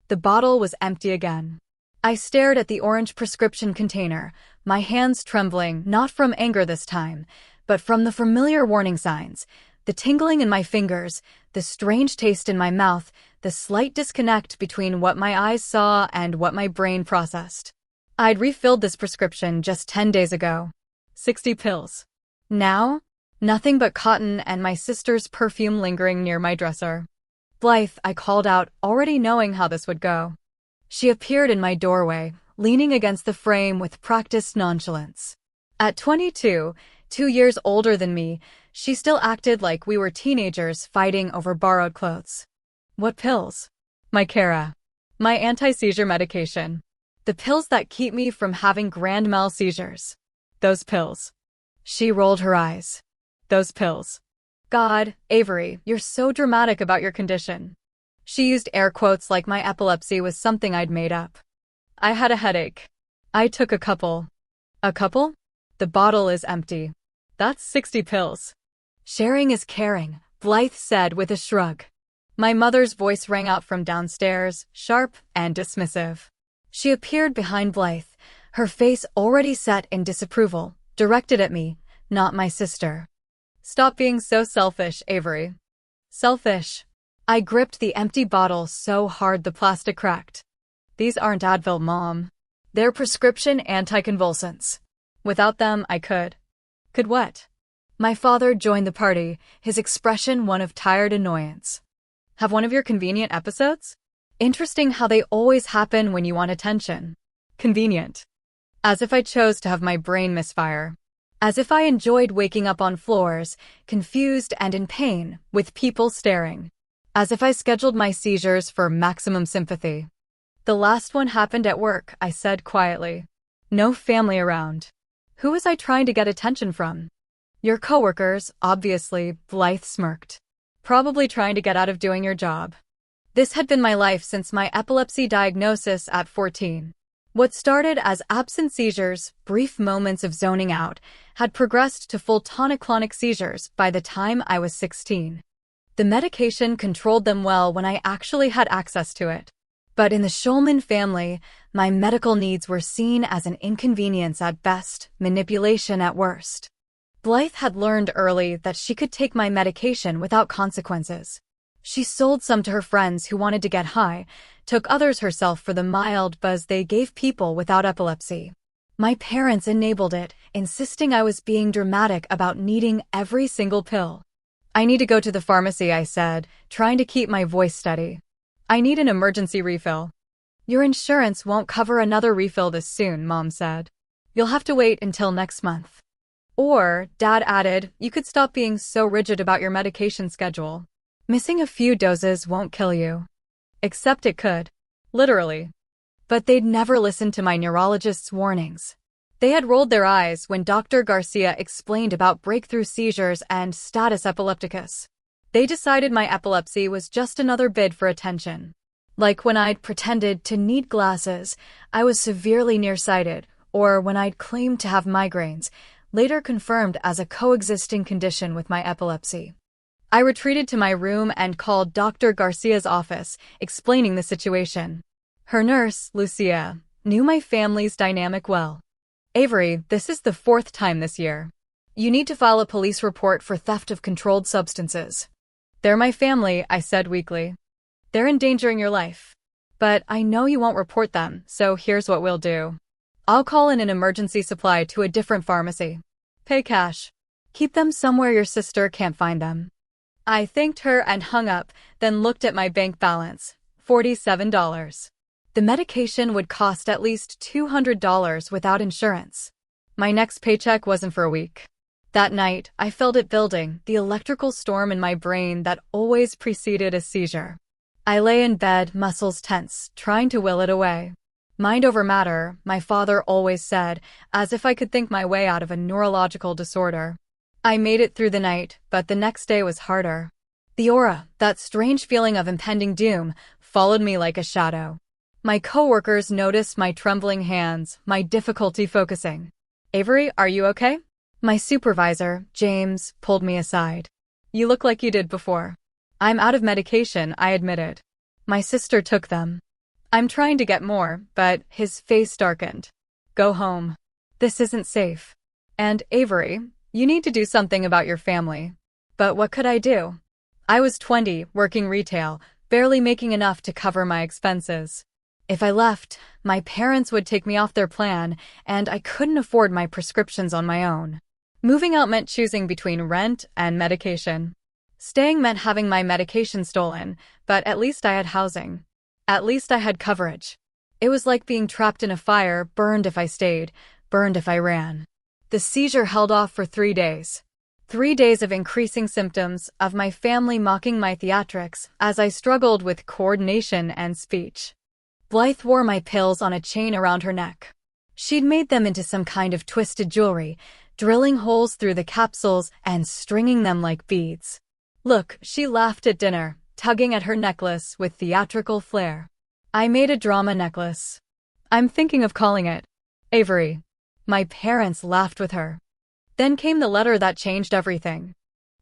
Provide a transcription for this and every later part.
The bottle was empty again. I stared at the orange prescription container, my hands trembling, not from anger this time, but from the familiar warning signs, the tingling in my fingers, the strange taste in my mouth, the slight disconnect between what my eyes saw and what my brain processed. I'd refilled this prescription just 10 days ago. 60 pills. Now, nothing but cotton and my sister's perfume lingering near my dresser. Blythe, I called out, already knowing how this would go. She appeared in my doorway, leaning against the frame with practiced nonchalance. At 22, 2 years older than me, she still acted like we were teenagers fighting over borrowed clothes. What pills? My Cara. My anti-seizure medication. The pills that keep me from having grand mal seizures. Those pills. She rolled her eyes. Those pills. God, Avery, you're so dramatic about your condition. She used air quotes like my epilepsy was something I'd made up. I had a headache. I took a couple. A couple? The bottle is empty. That's 60 pills. Sharing is caring, Blythe said with a shrug. My mother's voice rang out from downstairs, sharp and dismissive. She appeared behind Blythe, her face already set in disapproval, directed at me, not my sister. Stop being so selfish, Avery. Selfish. I gripped the empty bottle so hard the plastic cracked. These aren't Advil, Mom. They're prescription anticonvulsants. Without them, I could. Could what? My father joined the party, his expression one of tired annoyance. Have one of your convenient episodes? Interesting how they always happen when you want attention. Convenient. As if I chose to have my brain misfire. As if I enjoyed waking up on floors, confused and in pain, with people staring. As if I scheduled my seizures for maximum sympathy. The last one happened at work, I said quietly. No family around. Who was I trying to get attention from? Your coworkers, obviously, Blythe smirked. Probably trying to get out of doing your job. This had been my life since my epilepsy diagnosis at 14. What started as absent seizures, brief moments of zoning out, had progressed to full tonic-clonic seizures by the time I was 16. The medication controlled them well when I actually had access to it. But in the Schulman family, my medical needs were seen as an inconvenience at best, manipulation at worst. Blythe had learned early that she could take my medication without consequences. She sold some to her friends who wanted to get high, took others herself for the mild buzz they gave people without epilepsy. My parents enabled it, insisting I was being dramatic about needing every single pill. I need to go to the pharmacy, I said, trying to keep my voice steady. I need an emergency refill. Your insurance won't cover another refill this soon, Mom said. You'll have to wait until next month. Or, Dad added, you could stop being so rigid about your medication schedule. Missing a few doses won't kill you. Except it could. Literally. But they'd never listened to my neurologist's warnings. They had rolled their eyes when Dr. Garcia explained about breakthrough seizures and status epilepticus. They decided my epilepsy was just another bid for attention. Like when I'd pretended to need glasses, I was severely nearsighted, or when I'd claimed to have migraines, later confirmed as a coexisting condition with my epilepsy. I retreated to my room and called Dr. Garcia's office, explaining the situation. Her nurse, Lucia, knew my family's dynamic well. Avery, this is the 4th time this year. You need to file a police report for theft of controlled substances. They're my family, I said weakly. They're endangering your life. But I know you won't report them, so here's what we'll do. I'll call in an emergency supply to a different pharmacy. Pay cash. Keep them somewhere your sister can't find them. I thanked her and hung up, then looked at my bank balance. $47. The medication would cost at least $200 without insurance. My next paycheck wasn't for a week. That night, I felt it building, the electrical storm in my brain that always preceded a seizure. I lay in bed, muscles tense, trying to will it away. Mind over matter, my father always said, as if I could think my way out of a neurological disorder. I made it through the night, but the next day was harder. The aura, that strange feeling of impending doom, followed me like a shadow. My coworkers noticed my trembling hands, my difficulty focusing. Avery, are you okay? My supervisor, James, pulled me aside. You look like you did before. I'm out of medication, I admitted. My sister took them. I'm trying to get more, but his face darkened. Go home. This isn't safe. And Avery, you need to do something about your family. But what could I do? I was 20, working retail, barely making enough to cover my expenses. If I left, my parents would take me off their plan, and I couldn't afford my prescriptions on my own. Moving out meant choosing between rent and medication. Staying meant having my medication stolen, but at least I had housing. At least I had coverage. It was like being trapped in a fire, burned if I stayed, burned if I ran. The seizure held off for 3 days. 3 days of increasing symptoms, of my family mocking my theatrics as I struggled with coordination and speech. Blythe wore my pills on a chain around her neck. She'd made them into some kind of twisted jewelry, drilling holes through the capsules and stringing them like beads. Look, she laughed at dinner, tugging at her necklace with theatrical flair. I made a drama necklace. I'm thinking of calling it Avery. My parents laughed with her. Then came the letter that changed everything.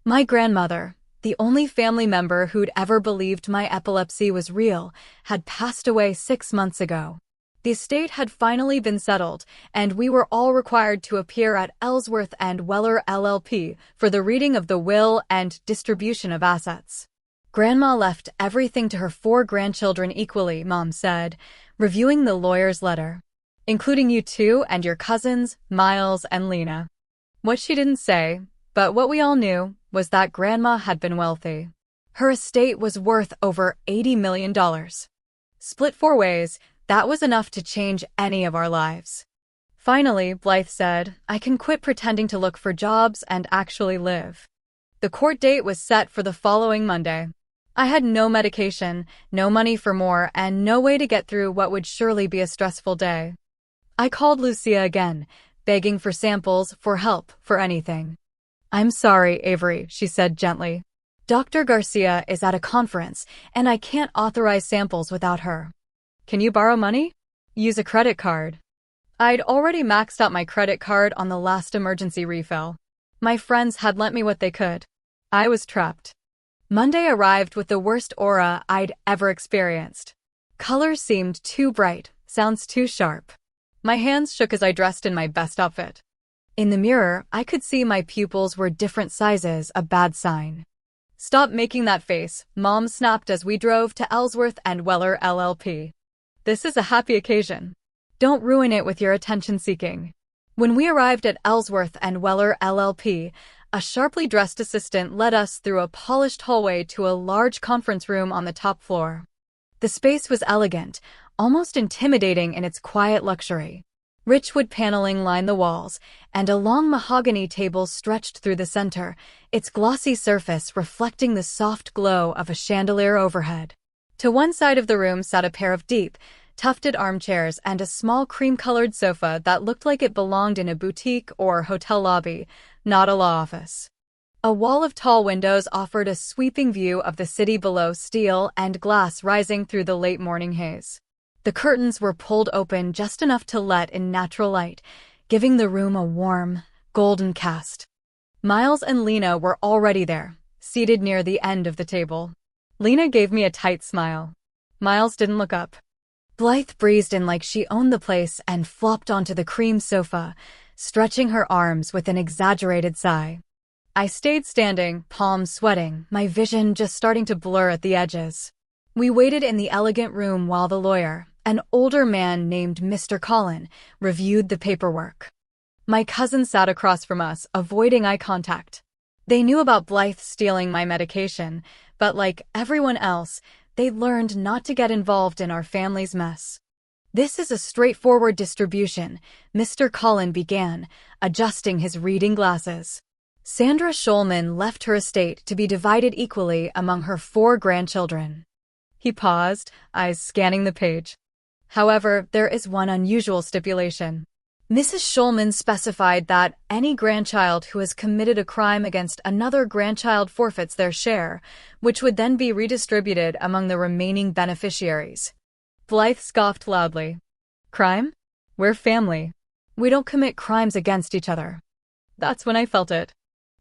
My grandmother, the only family member who'd ever believed my epilepsy was real, had passed away 6 months ago. The estate had finally been settled, and we were all required to appear at Ellsworth and Weller LLP for the reading of the will and distribution of assets. Grandma left everything to her 4 grandchildren equally, Mom said, reviewing the lawyer's letter. Including you two and your cousins, Miles and Lena. What she didn't say, but what we all knew, was that Grandma had been wealthy. Her estate was worth over $80 million. Split 4 ways, that was enough to change any of our lives. Finally, Blythe said, I can quit pretending to look for jobs and actually live. The court date was set for the following Monday. I had no medication, no money for more, and no way to get through what would surely be a stressful day. I called Lucia again, begging for samples, for help, for anything. I'm sorry, Avery, she said gently. Dr. Garcia is at a conference, and I can't authorize samples without her. Can you borrow money? Use a credit card. I'd already maxed out my credit card on the last emergency refill. My friends had lent me what they could. I was trapped. Monday arrived with the worst aura I'd ever experienced. Colors seemed too bright, sounds too sharp. My hands shook as I dressed in my best outfit. In the mirror, I could see my pupils were different sizes, a bad sign. Stop making that face, Mom snapped as we drove to Ellsworth and Weller LLP. This is a happy occasion. Don't ruin it with your attention-seeking. When we arrived at Ellsworth and Weller LLP, a sharply dressed assistant led us through a polished hallway to a large conference room on the top floor. The space was elegant, almost intimidating in its quiet luxury. Rich wood paneling lined the walls, and a long mahogany table stretched through the center, its glossy surface reflecting the soft glow of a chandelier overhead. To one side of the room sat a pair of deep, tufted armchairs and a small cream-colored sofa that looked like it belonged in a boutique or hotel lobby, not a law office. A wall of tall windows offered a sweeping view of the city below, steel and glass rising through the late morning haze. The curtains were pulled open just enough to let in natural light, giving the room a warm, golden cast. Miles and Lena were already there, seated near the end of the table. Lena gave me a tight smile. Miles didn't look up. Blythe breezed in like she owned the place and flopped onto the cream sofa, stretching her arms with an exaggerated sigh. I stayed standing, palms sweating, my vision just starting to blur at the edges. We waited in the elegant room while the lawyer, an older man named Mr. Collin, reviewed the paperwork. My cousin sat across from us, avoiding eye contact. They knew about Blythe stealing my medication, but like everyone else, they'd learned not to get involved in our family's mess. This is a straightforward distribution, Mr. Collin began, adjusting his reading glasses. Sandra Schulman left her estate to be divided equally among her 4 grandchildren. He paused, eyes scanning the page. However, there is one unusual stipulation. Mrs. Schulman specified that any grandchild who has committed a crime against another grandchild forfeits their share, which would then be redistributed among the remaining beneficiaries. Blythe scoffed loudly. Crime? We're family. We don't commit crimes against each other. That's when I felt it.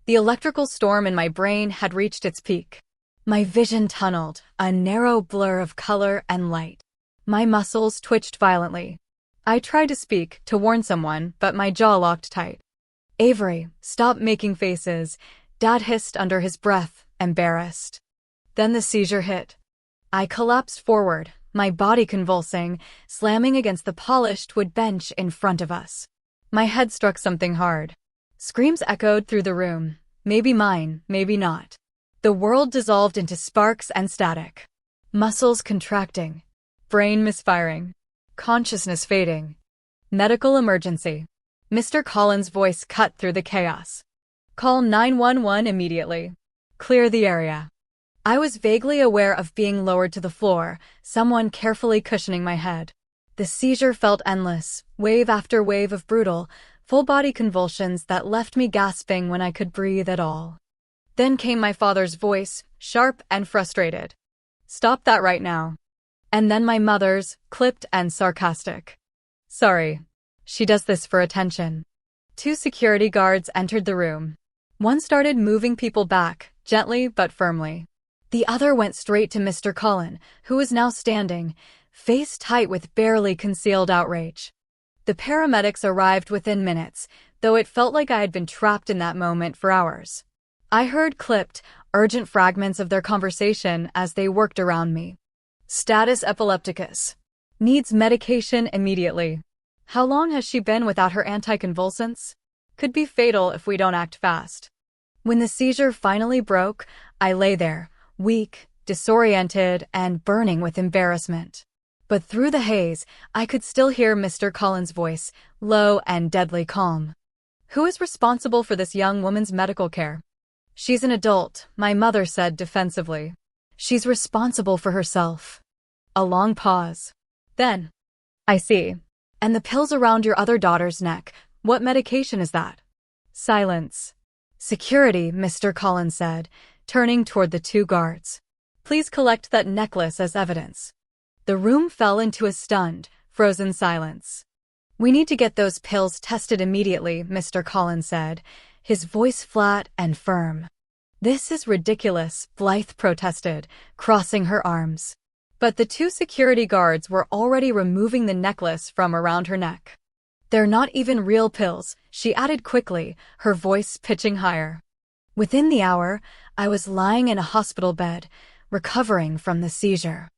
The electrical storm in my brain had reached its peak. My vision tunneled, a narrow blur of color and light. My muscles twitched violently. I tried to speak, to warn someone, but my jaw locked tight. Avery, stop making faces, Dad hissed under his breath, embarrassed. Then the seizure hit. I collapsed forward, my body convulsing, slamming against the polished wood bench in front of us. My head struck something hard. Screams echoed through the room. Maybe mine, maybe not. The world dissolved into sparks and static. Muscles contracting. Brain misfiring. Consciousness fading. Medical emergency. Mr. Collins' voice cut through the chaos. Call 911 immediately. Clear the area. I was vaguely aware of being lowered to the floor, someone carefully cushioning my head. The seizure felt endless, wave after wave of brutal, full-body convulsions that left me gasping when I could breathe at all. Then came my father's voice, sharp and frustrated. Stop that right now. And then my mother's, clipped and sarcastic. Sorry. She does this for attention. 2 security guards entered the room. One started moving people back, gently but firmly. The other went straight to Mr. Cullen, who was now standing, face tight with barely concealed outrage. The paramedics arrived within minutes, though it felt like I had been trapped in that moment for hours. I heard clipped, urgent fragments of their conversation as they worked around me. Status epilepticus. Needs medication immediately. How long has she been without her anticonvulsants? Could be fatal if we don't act fast. When the seizure finally broke, I lay there, weak, disoriented, and burning with embarrassment. But through the haze, I could still hear Mr. Cullen's voice, low and deadly calm. Who is responsible for this young woman's medical care? She's an adult, my mother said defensively. She's responsible for herself. A long pause. Then, I see. And the pills around your other daughter's neck, what medication is that? Silence. Security, Mr. Collins said, turning toward the 2 guards. Please collect that necklace as evidence. The room fell into a stunned, frozen silence. We need to get those pills tested immediately, Mr. Collins said, his voice flat and firm. This is ridiculous, Blythe protested, crossing her arms. But the 2 security guards were already removing the necklace from around her neck. They're not even real pills, she added quickly, her voice pitching higher. Within the hour, I was lying in a hospital bed, recovering from the seizure.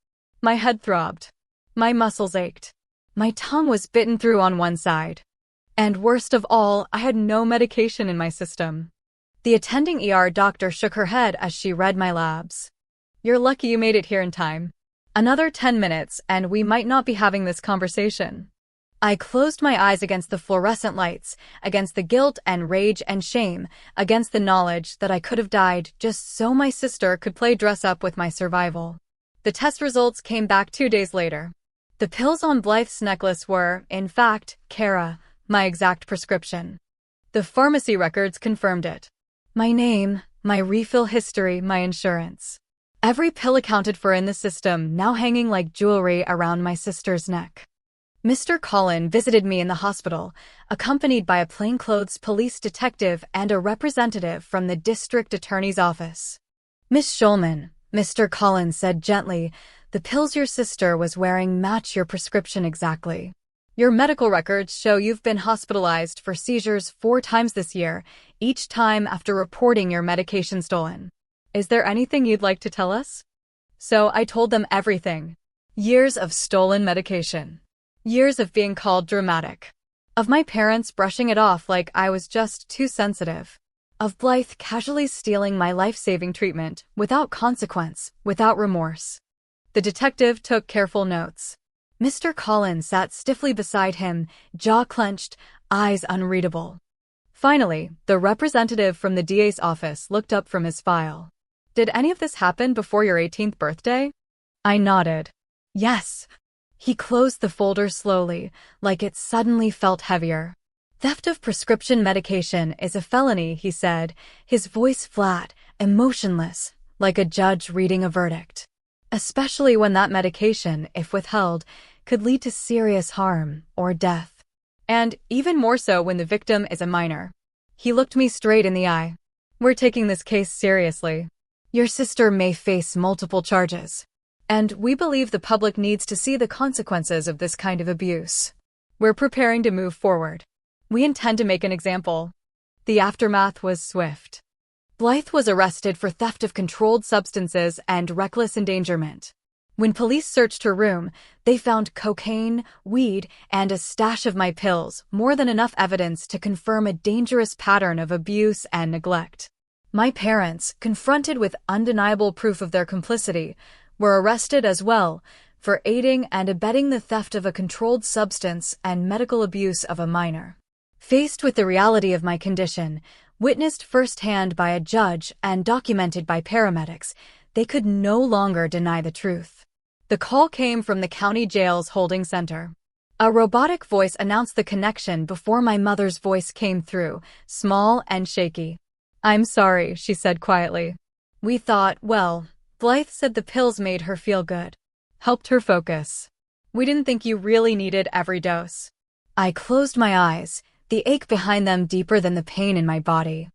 My head throbbed. My muscles ached. My tongue was bitten through on one side. And worst of all, I had no medication in my system. The attending ER doctor shook her head as she read my labs. You're lucky you made it here in time. Another 10 minutes and we might not be having this conversation. I closed my eyes against the fluorescent lights, against the guilt and rage and shame, against the knowledge that I could have died just so my sister could play dress up with my survival. The test results came back 2 days later. The pills on Blythe's necklace were, in fact, Cara, my exact prescription. The pharmacy records confirmed it. My name, my refill history, my insurance. Every pill accounted for in the system now hanging like jewelry around my sister's neck. Mr. Cullen visited me in the hospital, accompanied by a plainclothes police detective and a representative from the district attorney's office. Miss Schulman, Mr. Cullen said gently, the pills your sister was wearing match your prescription exactly. Your medical records show you've been hospitalized for seizures 4 times this year, each time after reporting your medication stolen. Is there anything you'd like to tell us? So I told them everything. Years of stolen medication. Years of being called dramatic. Of my parents brushing it off like I was just too sensitive. Of Blythe casually stealing my life-saving treatment, without consequence, without remorse. The detective took careful notes. Mr. Collins sat stiffly beside him, jaw clenched, eyes unreadable. Finally, the representative from the DA's office looked up from his file. Did any of this happen before your 18th birthday? I nodded. Yes. He closed the folder slowly, like it suddenly felt heavier. Theft of prescription medication is a felony, he said, his voice flat, emotionless, like a judge reading a verdict. Especially when that medication, if withheld, could lead to serious harm or death. And even more so when the victim is a minor. He looked me straight in the eye. We're taking this case seriously. Your sister may face multiple charges. And we believe the public needs to see the consequences of this kind of abuse. We're preparing to move forward. We intend to make an example. The aftermath was swift. Blythe was arrested for theft of controlled substances and reckless endangerment. When police searched her room, they found cocaine, weed, and a stash of my pills, more than enough evidence to confirm a dangerous pattern of abuse and neglect. My parents, confronted with undeniable proof of their complicity, were arrested as well for aiding and abetting the theft of a controlled substance and medical abuse of a minor. Faced with the reality of my condition, witnessed firsthand by a judge and documented by paramedics, they could no longer deny the truth. The call came from the county jail's holding center. A robotic voice announced the connection before my mother's voice came through, small and shaky. "I'm sorry," she said quietly. "We thought, well, Blythe said the pills made her feel good. Helped her focus. We didn't think you really needed every dose." I closed my eyes, the ache behind them deeper than the pain in my body.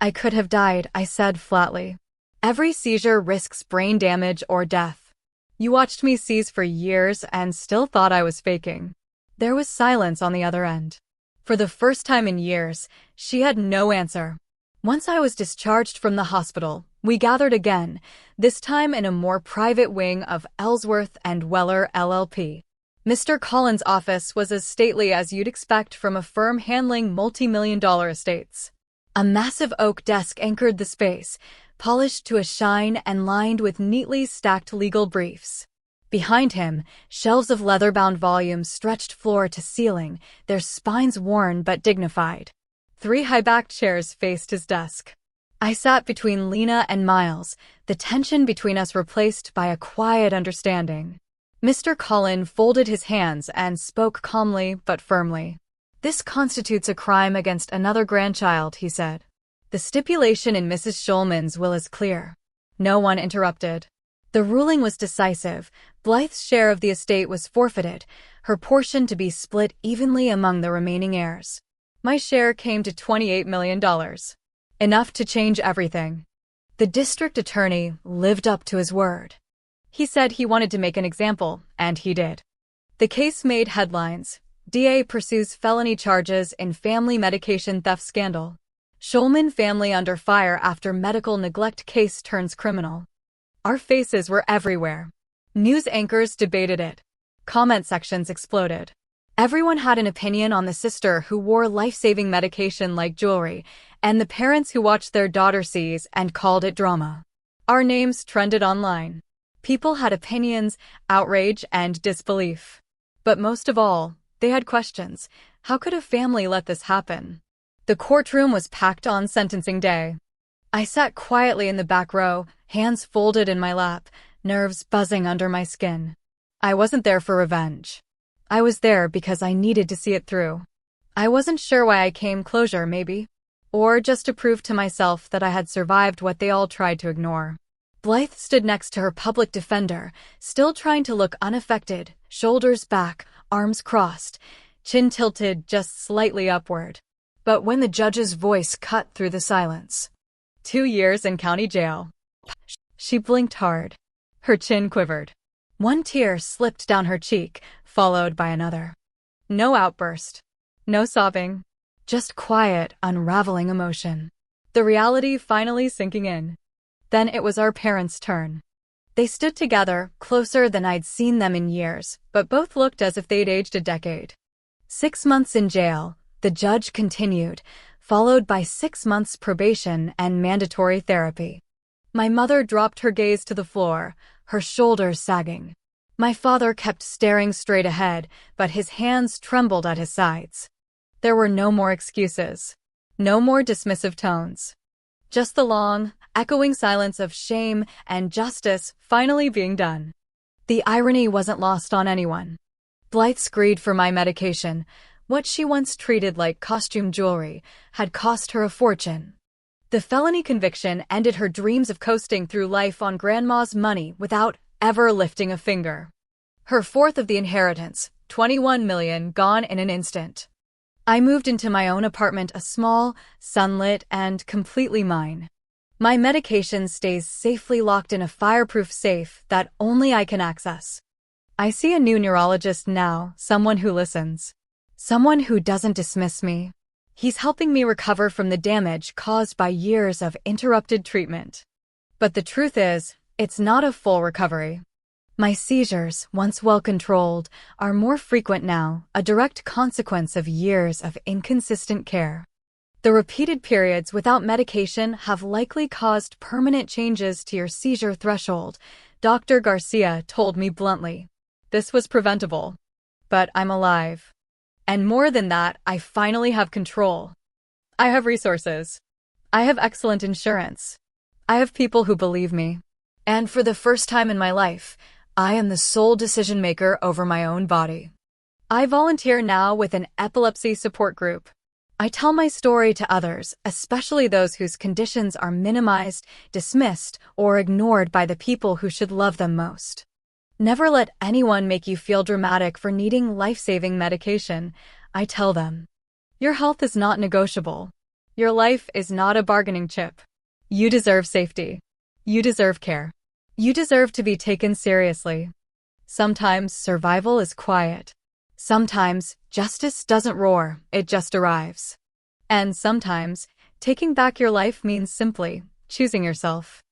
"I could have died," I said flatly. "Every seizure risks brain damage or death. You watched me seize for years and still thought I was faking." There was silence on the other end. For the first time in years, she had no answer. Once I was discharged from the hospital, we gathered again, this time in a more private wing of Ellsworth and Weller LLP. Mr. Collins' office was as stately as you'd expect from a firm handling multi-million-dollar estates. A massive oak desk anchored the space, polished to a shine and lined with neatly stacked legal briefs. Behind him, shelves of leather-bound volumes stretched floor to ceiling, their spines worn but dignified. 3 high-backed chairs faced his desk. I sat between Lena and Miles, the tension between us replaced by a quiet understanding. Mr. Collin folded his hands and spoke calmly but firmly. "This constitutes a crime against another grandchild," he said. "The stipulation in Mrs. Schulman's will is clear." No one interrupted. The ruling was decisive. Blythe's share of the estate was forfeited, her portion to be split evenly among the remaining heirs. My share came to $28 million. Enough to change everything. The district attorney lived up to his word. He said he wanted to make an example, and he did. The case made headlines. DA pursues felony charges in family medication theft scandal. Schulman family under fire after medical neglect case turns criminal. Our faces were everywhere. News anchors debated it. Comment sections exploded. Everyone had an opinion on the sister who wore life-saving medication like jewelry, and the parents who watched their daughter seize and called it drama. Our names trended online. People had opinions, outrage, and disbelief. But most of all, they had questions. How could a family let this happen? The courtroom was packed on sentencing day. I sat quietly in the back row, hands folded in my lap, nerves buzzing under my skin. I wasn't there for revenge. I was there because I needed to see it through. I wasn't sure why I came closure, maybe. Or just to prove to myself that I had survived what they all tried to ignore. Blythe stood next to her public defender, still trying to look unaffected, shoulders back, arms crossed, chin tilted just slightly upward. But when the judge's voice cut through the silence, 2 years in county jail. She blinked hard. Her chin quivered. One tear slipped down her cheek, followed by another. No outburst. No sobbing. Just quiet, unraveling emotion. The reality finally sinking in. Then it was our parents' turn. They stood together, closer than I'd seen them in years, but both looked as if they'd aged a decade. 6 months in jail, the judge continued, followed by 6 months probation and mandatory therapy. My mother dropped her gaze to the floor, her shoulders sagging. My father kept staring straight ahead, but his hands trembled at his sides. There were no more excuses. No more dismissive tones. Just the long, echoing silence of shame and justice finally being done. The irony wasn't lost on anyone. Blythe's greed for my medication, what she once treated like costume jewelry, had cost her a fortune. The felony conviction ended her dreams of coasting through life on grandma's money without ever lifting a finger. Her fourth of the inheritance, $21 million, gone in an instant. I moved into my own apartment, a small, sunlit, and completely mine. My medication stays safely locked in a fireproof safe that only I can access. I see a new neurologist now, someone who listens. Someone who doesn't dismiss me. He's helping me recover from the damage caused by years of interrupted treatment. But the truth is, it's not a full recovery. My seizures, once well controlled, are more frequent now, a direct consequence of years of inconsistent care. The repeated periods without medication have likely caused permanent changes to your seizure threshold, Dr. Garcia told me bluntly. This was preventable. But I'm alive. And more than that, I finally have control. I have resources. I have excellent insurance. I have people who believe me. And for the first time in my life, I am the sole decision maker over my own body. I volunteer now with an epilepsy support group. I tell my story to others, especially those whose conditions are minimized, dismissed, or ignored by the people who should love them most. Never let anyone make you feel dramatic for needing life-saving medication, I tell them. Your health is not negotiable. Your life is not a bargaining chip. You deserve safety. You deserve care. You deserve to be taken seriously. Sometimes survival is quiet. Sometimes justice doesn't roar, it just arrives. And sometimes taking back your life means simply choosing yourself.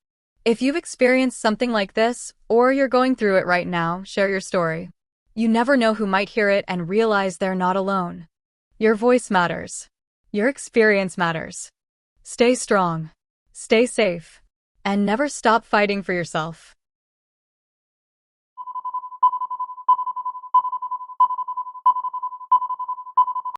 If you've experienced something like this, or you're going through it right now, share your story. You never know who might hear it and realize they're not alone. Your voice matters. Your experience matters. Stay strong. Stay safe. And never stop fighting for yourself.